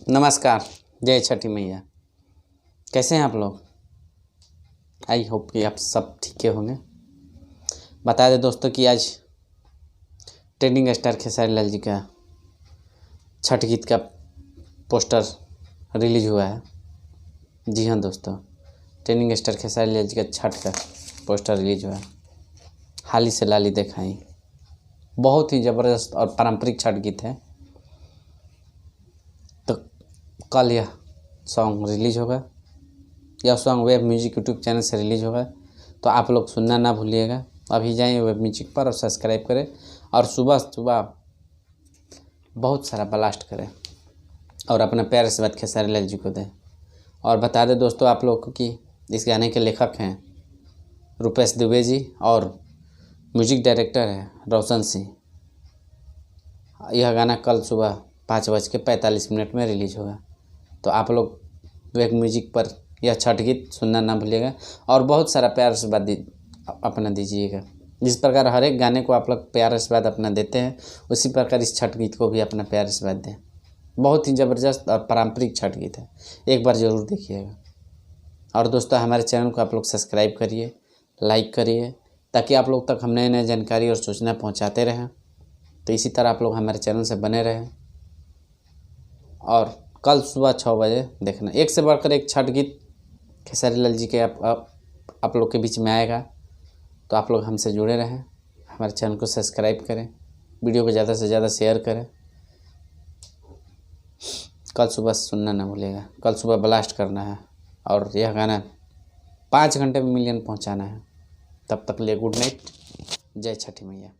नमस्कार। जय छठी मैया। कैसे हैं आप लोग? आई होप कि आप सब ठीक होंगे। बता दें दोस्तों कि आज ट्रेंडिंग स्टार खेसारी लाल जी का छठ गीत का पोस्टर रिलीज हुआ है। जी हाँ दोस्तों, ट्रेंडिंग स्टार खेसारी लाल जी का छठ का पोस्टर रिलीज हुआ है। हाल ही से लाली दिखाई। बहुत ही ज़बरदस्त और पारंपरिक छठ गीत है। तो कल यह सॉन्ग रिलीज होगा। यह song web music YouTube channel से रिलीज होगा, तो आप लोग सुनना ना भूलिएगा। अभी जाएं वेब म्यूजिक पर और सब्सक्राइब करें और सुबह सुबह बहुत सारा ब्लास्ट करें और अपना प्यार से बात खेसारी लाल जी को दें। और बता दें दोस्तों आप लोग को कि इस गाने के लेखक हैं रुपेश दुबे जी और म्यूजिक डायरेक्टर है रोशन सिंह। यह गाना कल सुबह 5:45 में रिलीज होगा, तो आप लोग वेब म्यूजिक पर यह छठ गीत सुनना ना भूलिएगा और बहुत सारा प्यार आशीर्वाद अपना दीजिएगा। जिस प्रकार हर एक गाने को आप लोग प्यार आशीर्वाद अपना देते हैं, उसी प्रकार इस छठ गीत को भी अपना प्यार आशीर्वाद दें। बहुत ही ज़बरदस्त और पारंपरिक छठ गीत है, एक बार ज़रूर देखिएगा। और दोस्तों हमारे चैनल को आप लोग सब्सक्राइब करिए, लाइक करिए, ताकि आप लोग तक हम नए नए जानकारी और सूचना पहुँचाते रहें। तो इसी तरह आप लोग हमारे चैनल से बने रहें और कल सुबह 6 बजे देखना। एक से बढ़कर एक छठ गीत खेसारी लाल जी के आप लोग के बीच में आएगा, तो आप लोग हमसे जुड़े रहें। हमारे चैनल को सब्सक्राइब करें, वीडियो को ज़्यादा से ज़्यादा शेयर करें। कल सुबह सुनना ना भूलिएगा। कल सुबह ब्लास्ट करना है और यह गाना 5 घंटे में मिलियन पहुंचाना है। तब तक लिए गुड नाइट। जय छठी मैया।